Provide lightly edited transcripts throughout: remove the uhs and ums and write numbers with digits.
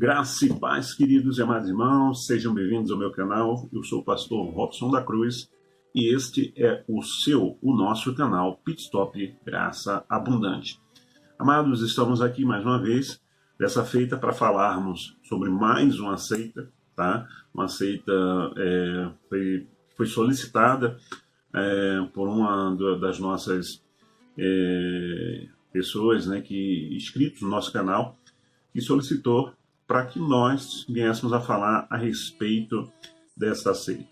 Graça e paz, queridos e amados irmãos, sejam bem-vindos ao meu canal. Eu sou o pastor Robson da Cruz e este é o nosso canal Pit Stop Graça Abundante. Amados, estamos aqui mais uma vez, dessa feita para falarmos sobre mais uma seita, tá? Uma seita foi solicitada por uma das nossas pessoas, né, inscritos no nosso canal, que solicitou para que nós viéssemos a falar a respeito dessa seita.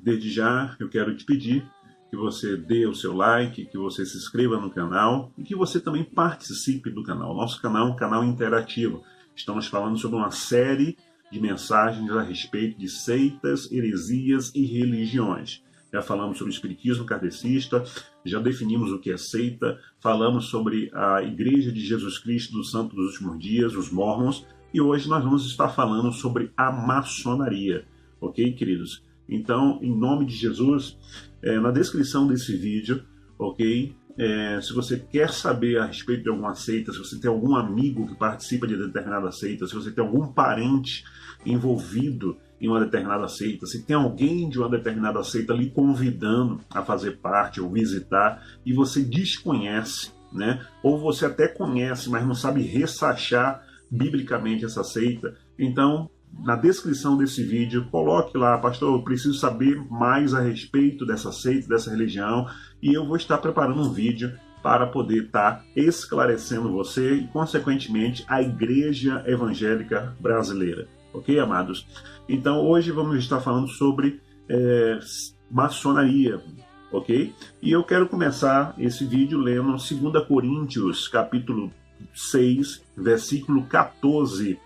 Desde já, eu quero te pedir que você dê o seu like, que você se inscreva no canal e que você também participe do canal. Nosso canal é um canal interativo. Estamos falando sobre uma série de mensagens a respeito de seitas, heresias e religiões. Já falamos sobre o espiritismo kardecista, já definimos o que é seita, falamos sobre a Igreja de Jesus Cristo dos Santos dos Últimos Dias, os Mormons, e hoje nós vamos estar falando sobre a maçonaria, ok, queridos? Então, em nome de Jesus, na descrição desse vídeo, ok, se você quer saber a respeito de alguma seita, se você tem algum amigo que participa de determinada seita, se você tem algum parente envolvido em uma determinada seita, se tem alguém de uma determinada seita lhe convidando a fazer parte ou visitar e você desconhece, né? Ou você até conhece, mas não sabe ressachar biblicamente essa seita, então na descrição desse vídeo coloque lá: pastor, eu preciso saber mais a respeito dessa seita, dessa religião, e eu vou estar preparando um vídeo para poder estar esclarecendo você e consequentemente a Igreja Evangélica Brasileira. Ok, amados? Então hoje vamos estar falando sobre maçonaria, ok? E eu quero começar esse vídeo lendo 2 Coríntios, capítulo 6, versículo 14,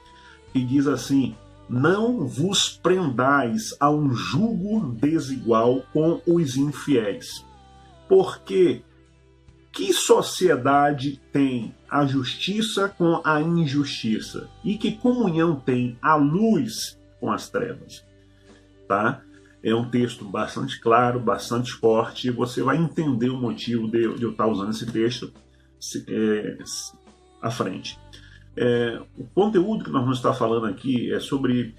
que diz assim: não vos prendais a um jugo desigual com os infiéis, porque que sociedade tem a justiça com a injustiça? E que comunhão tem a luz com as trevas? Tá? É um texto bastante claro, bastante forte, e você vai entender o motivo de eu estar usando esse texto à frente. O conteúdo que nós vamos estar falando aqui é sobre,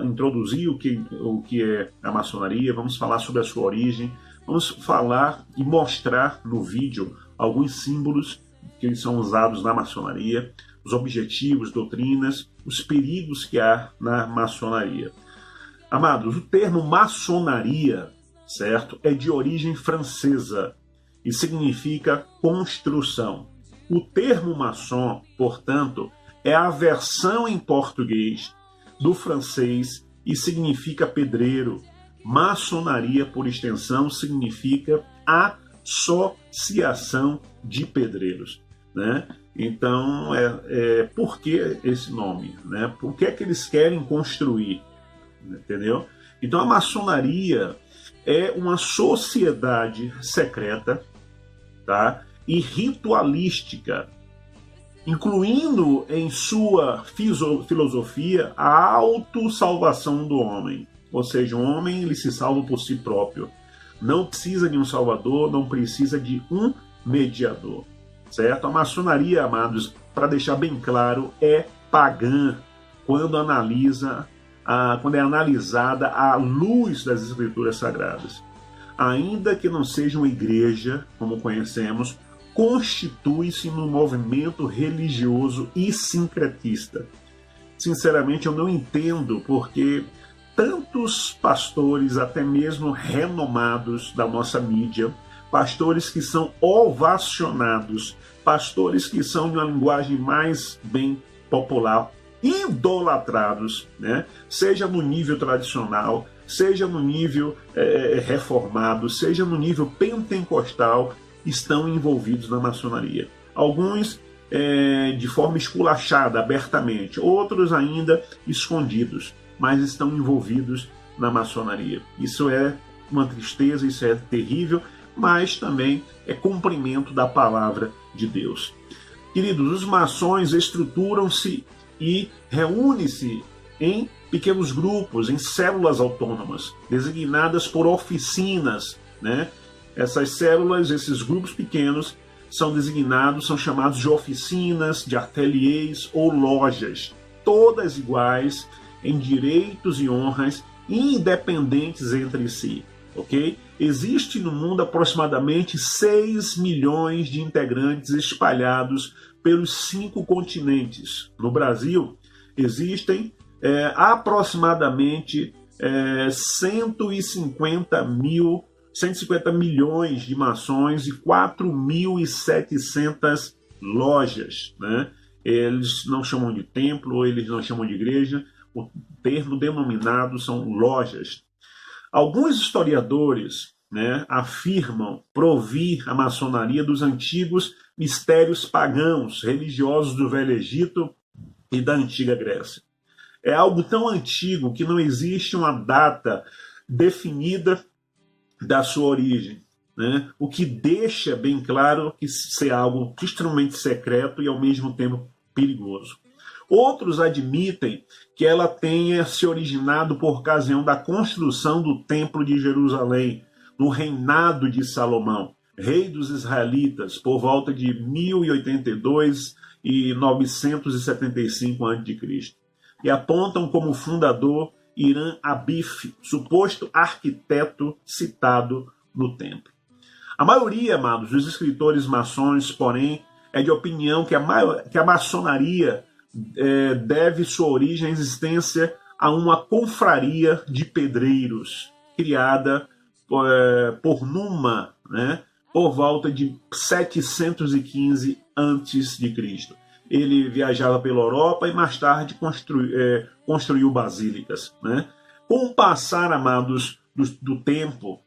introduzir o que é a maçonaria, vamos falar sobre a sua origem, vamos falar e mostrar no vídeo alguns símbolos que eles são usados na maçonaria, os objetivos, doutrinas, os perigos que há na maçonaria. Amados, o termo maçonaria, certo, é de origem francesa e significa construção. O termo maçom, portanto, é a versão em português do francês e significa pedreiro. Maçonaria, por extensão, significa associação de pedreiros, né? Então, por que esse nome, né? Por que é que eles querem construir, entendeu? Então, a maçonaria é uma sociedade secreta, tá? E ritualística, incluindo em sua filosofia a autossalvação do homem. Ou seja, o homem ele se salva por si próprio. Não precisa de um salvador, não precisa de um mediador. Certo? A maçonaria, amados, para deixar bem claro, é pagã quando é analisada à luz das Escrituras Sagradas. Ainda que não seja uma igreja, como conhecemos, constitui-se num movimento religioso e sincretista. Sinceramente, eu não entendo porque tantos pastores, até mesmo renomados da nossa mídia, pastores que são ovacionados, pastores que são, de uma linguagem mais bem popular, idolatrados, né? Seja no nível tradicional, seja no nível reformado, seja no nível pentecostal, estão envolvidos na maçonaria. Alguns de forma esculachada, abertamente, outros ainda escondidos, mas estão envolvidos na maçonaria. Isso é uma tristeza, isso é terrível, mas também é cumprimento da palavra de Deus. Queridos, os maçons estruturam-se e reúnem-se em pequenos grupos, em células autônomas, designadas por oficinas, né? Essas células, esses grupos pequenos, são chamados de oficinas, de ateliês ou lojas. todas iguais em direitos e honras, independentes entre si, ok? Existe no mundo aproximadamente 6 milhões de integrantes espalhados pelos 5 continentes. No Brasil, existem aproximadamente 150 milhões de maçons e 4.700 lojas, né? Eles não chamam de templo, eles não chamam de igreja, o termo denominado são lojas. Alguns historiadores, né, afirmam provir a maçonaria dos antigos mistérios pagãos religiosos do Velho Egito e da Antiga Grécia. É algo tão antigo que não existe uma data definida da sua origem, né? O que deixa bem claro que ser algo extremamente secreto e ao mesmo tempo perigoso. Outros admitem que ela tenha se originado por ocasião da construção do Templo de Jerusalém, no reinado de Salomão, rei dos israelitas, por volta de 1082 e 975 a.C., e apontam como fundador Hiram Abif, suposto arquiteto citado no templo. A maioria, amados, dos escritores maçons, porém, é de opinião que a maçonaria deve sua origem à existência a uma confraria de pedreiros, criada por Numa, né, por volta de 715 a.C. Ele viajava pela Europa e mais tarde construiu basílicas, né? Com o passar, amados, do tempo,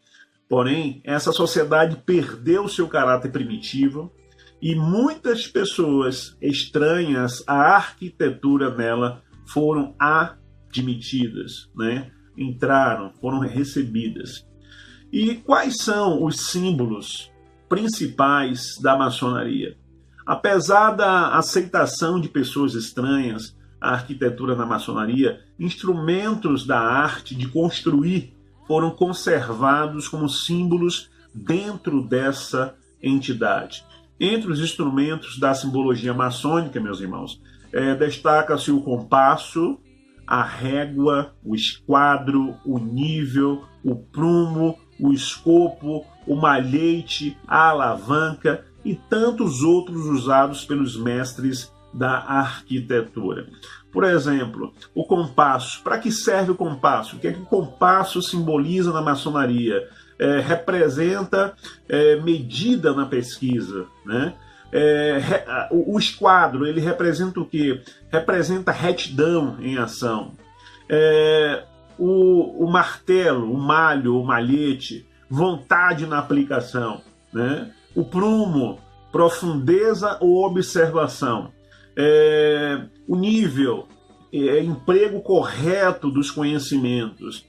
porém, essa sociedade perdeu seu caráter primitivo e muitas pessoas estranhas à arquitetura nela foram admitidas, né? Entraram, foram recebidas. E quais são os símbolos principais da maçonaria? Apesar da aceitação de pessoas estranhas à arquitetura na maçonaria, instrumentos da arte de construir foram conservados como símbolos dentro dessa entidade. Entre os instrumentos da simbologia maçônica, meus irmãos, destaca-se o compasso, a régua, o esquadro, o nível, o prumo, o escopo, o malhete, a alavanca e tantos outros usados pelos mestres da arquitetura. Por exemplo, o compasso. Para que serve o compasso? O que é que o compasso simboliza na maçonaria? Representa medida na pesquisa, né? O esquadro, ele representa o quê? Representa retidão em ação. O martelo, o malho, o malhete, vontade na aplicação, né? O prumo, profundeza ou observação. O nível, emprego correto dos conhecimentos.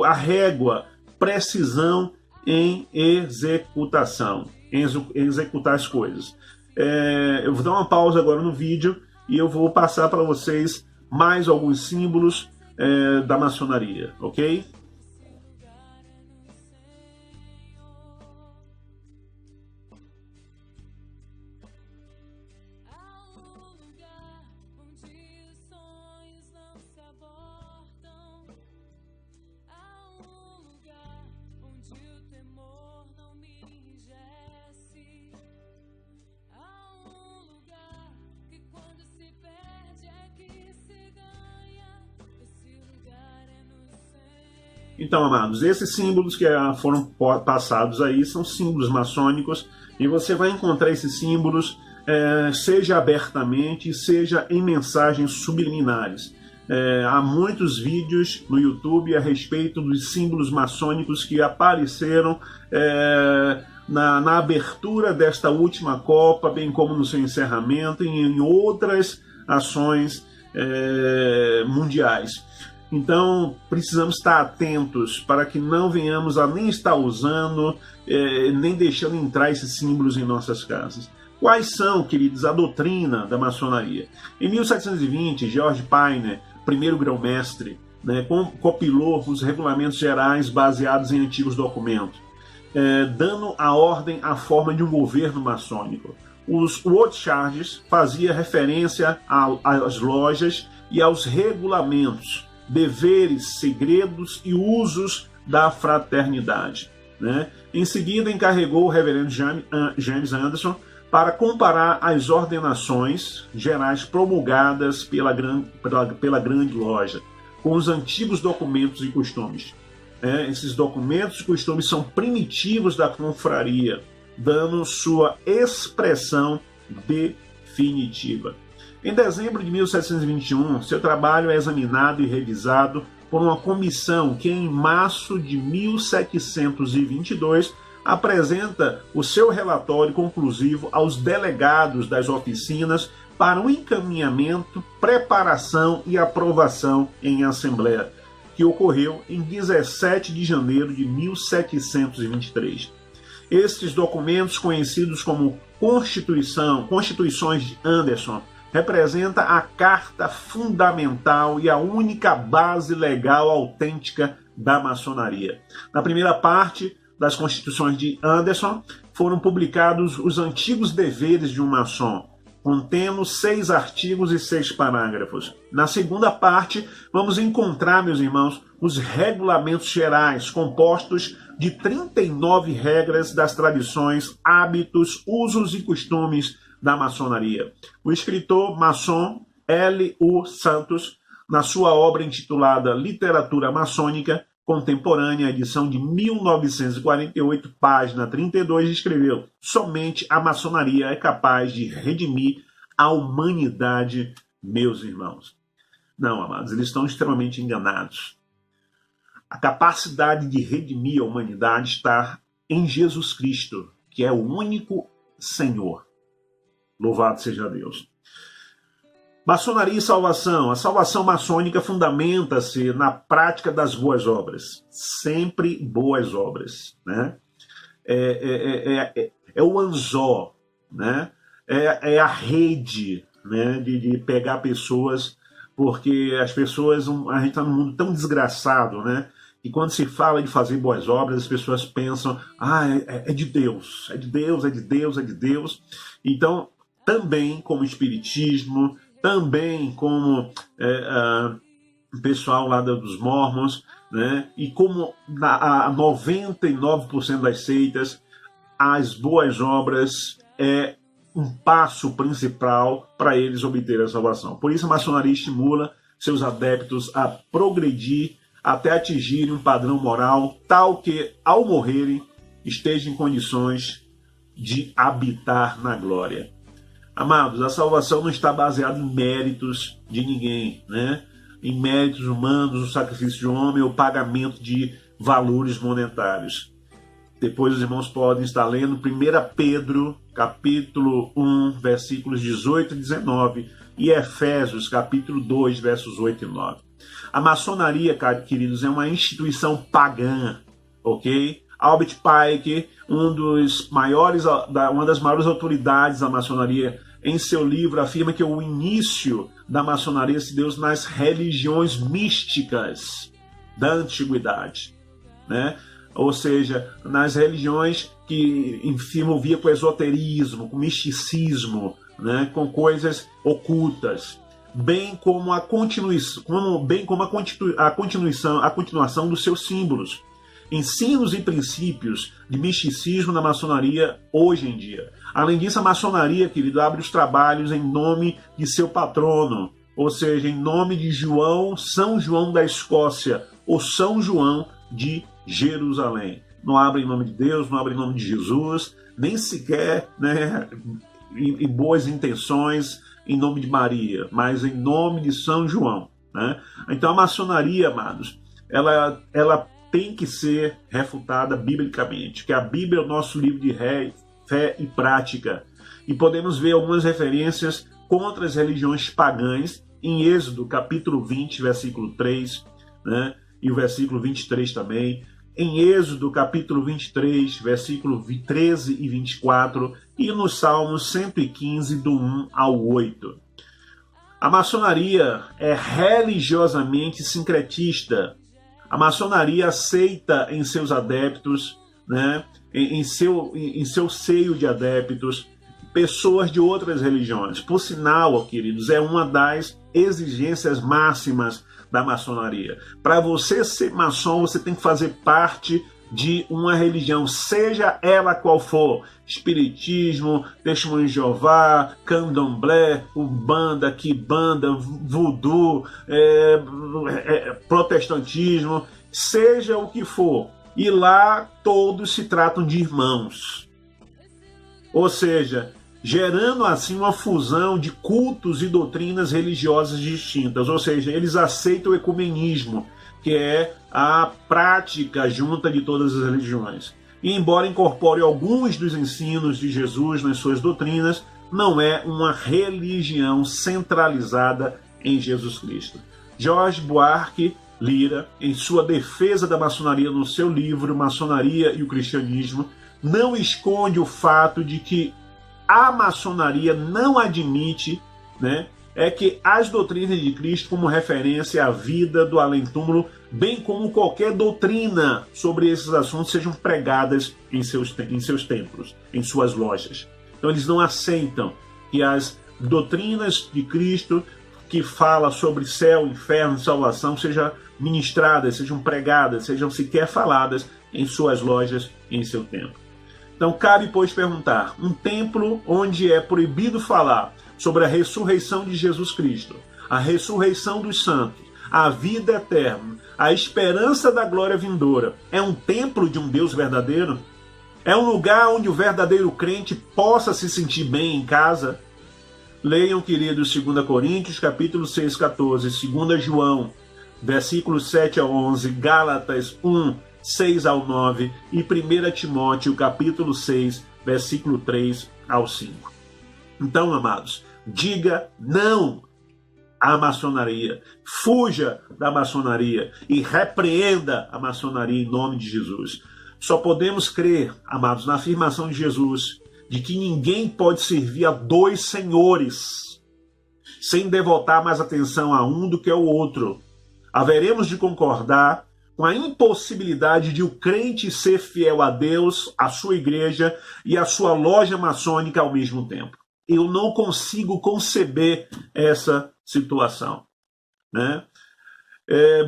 A régua, precisão em executação, em executar as coisas. Eu vou dar uma pausa agora no vídeo e eu vou passar para vocês mais alguns símbolos da maçonaria, ok? Então, amados, esses símbolos que foram passados aí são símbolos maçônicos e você vai encontrar esses símbolos seja abertamente, seja em mensagens subliminares. Há muitos vídeos no YouTube a respeito dos símbolos maçônicos que apareceram na abertura desta última Copa, bem como no seu encerramento e em outras ações mundiais. Então, precisamos estar atentos para que não venhamos a nem estar usando, nem deixando entrar esses símbolos em nossas casas. Quais são, queridos, a doutrina da maçonaria? Em 1720, George Painer, primeiro grão-mestre, né, compilou os regulamentos gerais baseados em antigos documentos, dando a ordem à forma de um governo maçônico. Os Rothschilds fazia referência às lojas e aos regulamentos, deveres, segredos e usos da fraternidade, né? Em seguida, encarregou o reverendo James Anderson para comparar as ordenações gerais promulgadas pela Grande Loja com os antigos documentos e costumes. Esses documentos e costumes são primitivos da confraria, dando sua expressão definitiva. Em dezembro de 1721, seu trabalho é examinado e revisado por uma comissão que, em março de 1722, apresenta o seu relatório conclusivo aos delegados das oficinas para um encaminhamento, preparação e aprovação em assembleia, que ocorreu em 17 de janeiro de 1723. Estes documentos, conhecidos como Constituições de Anderson, representa a carta fundamental e a única base legal autêntica da maçonaria. Na primeira parte das Constituições de Anderson, foram publicados os antigos deveres de um maçom, contendo 6 artigos e 6 parágrafos. Na segunda parte, vamos encontrar, meus irmãos, os regulamentos gerais, compostos de 39 regras das tradições, hábitos, usos e costumes da maçonaria. O escritor maçom L.U. Santos, na sua obra intitulada Literatura Maçônica Contemporânea, edição de 1948, página 32, escreveu: somente a maçonaria é capaz de redimir a humanidade, meus irmãos. Não, amados, eles estão extremamente enganados. A capacidade de redimir a humanidade está em Jesus Cristo, que é o único Senhor. Louvado seja Deus. Maçonaria e salvação. A salvação maçônica fundamenta-se na prática das boas obras. Sempre boas obras, né? É o anzol, né? É a rede, né? de pegar pessoas, porque as pessoas, a gente está num mundo tão desgraçado, né? E quando se fala de fazer boas obras, as pessoas pensam, é de Deus, é de Deus, é de Deus, é de Deus. Então, também como espiritismo, também como o pessoal lá dos mormons, né? E como a 99% das seitas, as boas obras é um passo principal para eles obterem a salvação. Por isso a maçonaria estimula seus adeptos a progredir até atingirem um padrão moral tal que, ao morrerem, estejam em condições de habitar na glória. Amados, a salvação não está baseada em méritos de ninguém, né? Em méritos humanos, o sacrifício de um homem ou pagamento de valores monetários. Depois os irmãos podem estar lendo 1 Pedro, capítulo 1, versículos 18 e 19, e Efésios, capítulo 2, versos 8 e 9. A maçonaria, queridos, é uma instituição pagã, ok? Albert Pike, uma das maiores autoridades da maçonaria, em seu livro afirma que o início da maçonaria se deu nas religiões místicas da antiguidade, né? Ou seja, nas religiões que se envolvia com esoterismo, com misticismo, né? Com coisas ocultas, bem como a continuação dos seus símbolos, ensinos e princípios de misticismo na maçonaria hoje em dia. Além disso, a maçonaria, querido, abre os trabalhos em nome de seu patrono, ou seja, em nome de São João da Escócia, ou São João de Jerusalém. Não abre em nome de Deus, não abre em nome de Jesus, nem sequer, né, em boas intenções, em nome de Maria, mas em nome de São João, né? Então a maçonaria, amados, ela tem que ser refutada biblicamente, que a Bíblia é o nosso livro de fé e prática. E podemos ver algumas referências contra as religiões pagãs em Êxodo, capítulo 20, versículo 3, né? E o versículo 23 também. Em Êxodo, capítulo 23, versículo 13 e 24, e nos Salmos 115, do 1 ao 8. A maçonaria é religiosamente sincretista. A maçonaria aceita em seus adeptos, né, em seu seio de adeptos, pessoas de outras religiões. Por sinal, queridos, é uma das exigências máximas da maçonaria. Para você ser maçom, você tem que fazer parte de uma religião, seja ela qual for, espiritismo, testemunho de Jeová, candomblé, umbanda, quimbanda, voodoo, protestantismo, seja o que for. E lá todos se tratam de irmãos. Ou seja, gerando assim uma fusão de cultos e doutrinas religiosas distintas. Ou seja, eles aceitam o ecumenismo, que é a prática junta de todas as religiões. E embora incorpore alguns dos ensinos de Jesus nas suas doutrinas, não é uma religião centralizada em Jesus Cristo. Jorge Buarque Lira, em sua defesa da maçonaria no seu livro Maçonaria e o Cristianismo, não esconde o fato de que a maçonaria não admite, é que as doutrinas de Cristo como referência à vida do além-túmulo, bem como qualquer doutrina sobre esses assuntos, sejam pregadas em seus templos, em suas lojas. Então eles não aceitam que as doutrinas de Cristo que fala sobre céu, inferno, salvação, sejam ministradas, sejam pregadas, sejam sequer faladas em suas lojas, em seu templo. Então cabe, pois, perguntar, um templo onde é proibido falar sobre a ressurreição de Jesus Cristo, a ressurreição dos santos, a vida eterna, a esperança da glória vindoura, é um templo de um Deus verdadeiro? É um lugar onde o verdadeiro crente possa se sentir bem em casa? Leiam, queridos, 2 Coríntios, capítulo 6, 14, 2 João, versículos 7 a 11, Gálatas 1, 6 ao 9 e 1 Timóteo, capítulo 6, versículo 3 ao 5. Então, amados, diga não à maçonaria, fuja da maçonaria e repreenda a maçonaria em nome de Jesus. Só podemos crer, amados, na afirmação de Jesus, de que ninguém pode servir a dois senhores, sem devotar mais atenção a um do que ao outro. Haveremos de concordar com a impossibilidade de o crente ser fiel a Deus, a sua igreja e a sua loja maçônica ao mesmo tempo. Eu não consigo conceber essa situação.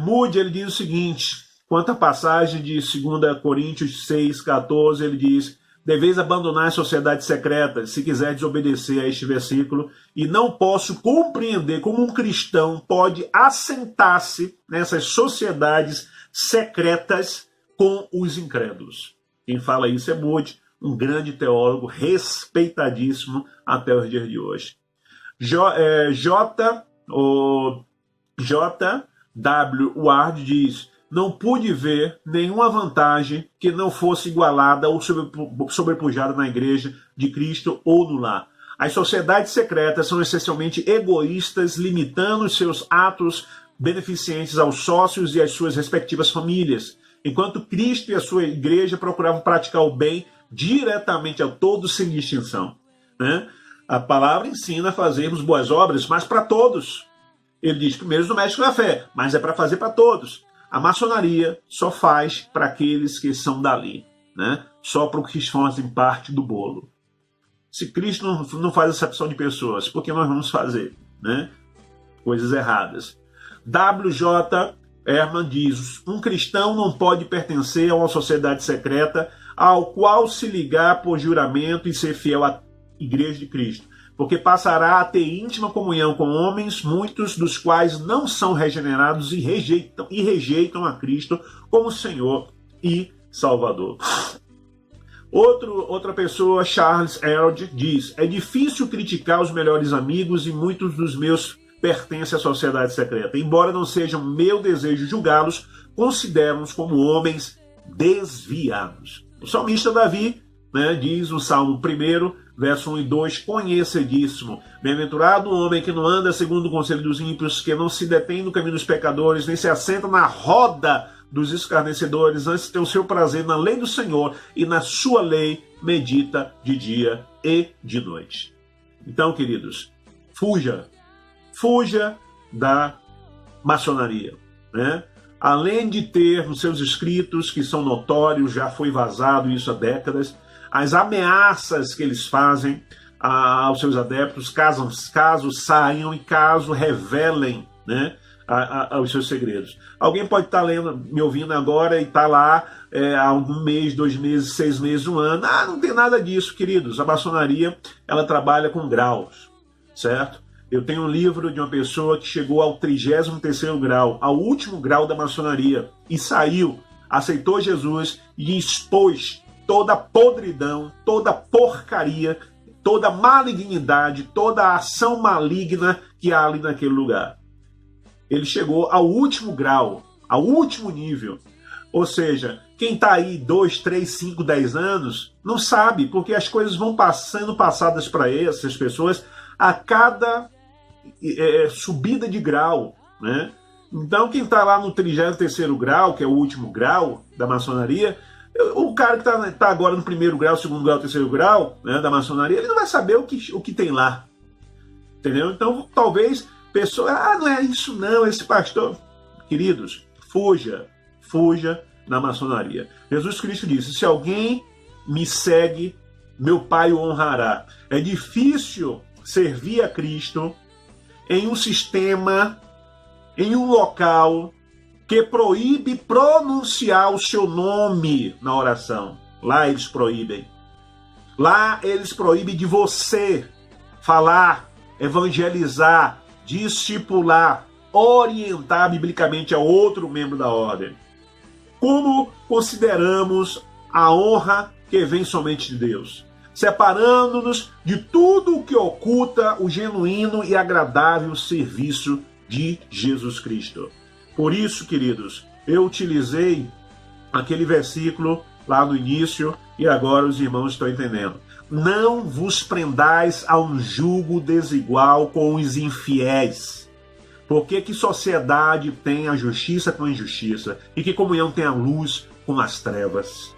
Moody, ele diz o seguinte, quanto à passagem de 2 Coríntios 6, 14, ele diz: deveis abandonar as sociedades secretas, se quiser desobedecer a este versículo, e não posso compreender como um cristão pode assentar-se nessas sociedades secretas com os incrédulos. Quem fala isso é Moody, um grande teólogo, respeitadíssimo até os dias de hoje. J.W. Ward diz: não pude ver nenhuma vantagem que não fosse igualada ou sobrepujada na igreja de Cristo ou no lar. As sociedades secretas são essencialmente egoístas, limitando os seus atos beneficentes aos sócios e às suas respectivas famílias, enquanto Cristo e a sua igreja procuravam praticar o bem diretamente a todos sem distinção. A palavra ensina a fazermos boas obras, mas para todos. Ele diz primeiro os domésticos da fé, mas é para fazer para todos. A maçonaria só faz para aqueles que são dali, só para os que fazem parte do bolo. Se Cristo não faz acepção de pessoas, por que nós vamos fazer? Coisas erradas. W.J. Herman diz: um cristão não pode pertencer a uma sociedade secreta ao qual se ligar por juramento e ser fiel à Igreja de Cristo, porque passará a ter íntima comunhão com homens, muitos dos quais não são regenerados e rejeitam a Cristo como Senhor e Salvador. Outra pessoa, Charles Eld, diz: é difícil criticar os melhores amigos e muitos dos meus pertencem à sociedade secreta. Embora não seja meu desejo julgá-los, considero-os como homens desviados. O salmista Davi diz no Salmo 1, verso 1 e 2, conhecidíssimo: bem-aventurado o homem que não anda segundo o conselho dos ímpios, que não se detém no caminho dos pecadores, nem se assenta na roda dos escarnecedores, antes tem o seu prazer na lei do Senhor, e na sua lei medita de dia e de noite. Então, queridos, fuja da maçonaria. Além de ter nos seus escritos, que são notórios, já foi vazado isso há décadas, as ameaças que eles fazem, aos seus adeptos, caso saiam e caso revelem, né, os seus segredos. Alguém pode estar me ouvindo agora e está lá há um mês, 2 meses, 6 meses, 1 ano. Não tem nada disso, queridos. A maçonaria, ela trabalha com graus, certo? Eu tenho um livro de uma pessoa que chegou ao 33º grau, ao último grau da maçonaria, e saiu, aceitou Jesus e expôs toda a podridão, toda a porcaria, toda a malignidade, toda a ação maligna que há ali naquele lugar. Ele chegou ao último grau, ao último nível. Ou seja, quem está aí 2, 3, 5, 10 anos, não sabe, porque as coisas vão sendo passadas para essas pessoas a cada subida de grau, né? Então, quem está lá no 33º grau, que é o último grau da maçonaria, o cara que está agora no 1º grau, 2º grau, 3º grau, né, da maçonaria, ele não vai saber o que tem lá. Entendeu? Então, talvez pessoa, não é isso não, esse pastor. Queridos, fuja da maçonaria. Jesus Cristo disse, se alguém me segue, meu Pai o honrará. É difícil servir a Cristo em um sistema, em um local que proíbe pronunciar o seu nome na oração. Lá eles proíbem. Lá eles proíbem de você falar, evangelizar, discipular, orientar biblicamente a outro membro da ordem. Como consideramos a honra que vem somente de Deus? Separando-nos de tudo o que oculta o genuíno e agradável serviço de Jesus Cristo. Por isso, queridos, eu utilizei aquele versículo lá no início e agora os irmãos estão entendendo. Não vos prendais a um jugo desigual com os infiéis. Porque que sociedade tem a justiça com a injustiça? E que comunhão tem a luz com as trevas?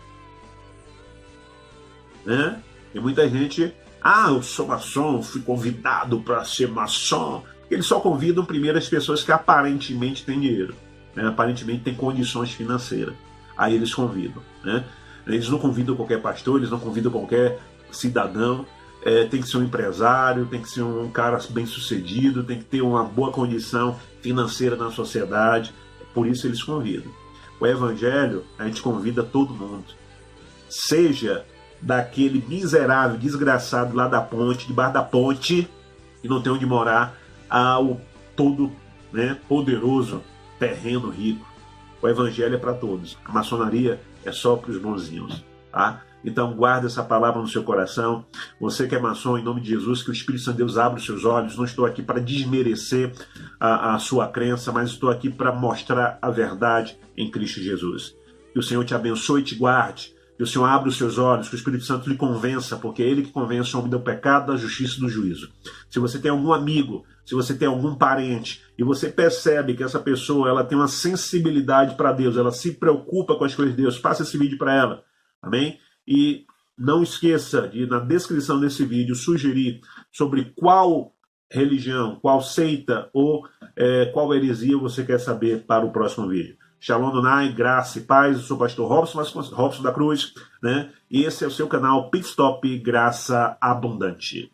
Né? Tem muita gente, eu sou maçom, fui convidado para ser maçom. Eles só convidam primeiro as pessoas que aparentemente têm dinheiro, né? Aparentemente têm condições financeiras. Aí eles convidam, né? Eles não convidam qualquer pastor, eles não convidam qualquer cidadão. Tem que ser um empresário, tem que ser um cara bem sucedido, tem que ter uma boa condição financeira na sociedade. Por isso eles convidam. O evangelho, a gente convida todo mundo. Seja daquele miserável, desgraçado lá da ponte, debaixo da ponte, e não tem onde morar, ao todo, né, poderoso terreno rico. O evangelho é para todos. A maçonaria é só para os bonzinhos, tá? Então guarda essa palavra no seu coração. Você que é maçom, em nome de Jesus, que o Espírito Santo de Deus abra os seus olhos. Não estou aqui para desmerecer a sua crença, mas estou aqui para mostrar a verdade em Cristo Jesus. Que o Senhor te abençoe e te guarde. Que o Senhor abra os seus olhos, que o Espírito Santo lhe convença, porque é Ele que convence o homem do pecado, da justiça e do juízo. Se você tem algum amigo, se você tem algum parente, e você percebe que essa pessoa ela tem uma sensibilidade para Deus, ela se preocupa com as coisas de Deus, passa esse vídeo para ela. Amém? E não esqueça de, na descrição desse vídeo, sugerir sobre qual religião, qual seita ou qual heresia você quer saber para o próximo vídeo. Shalom Donai, graça e paz. Eu sou o pastor Robson da Cruz, né? E esse é o seu canal Pit Stop Graça Abundante.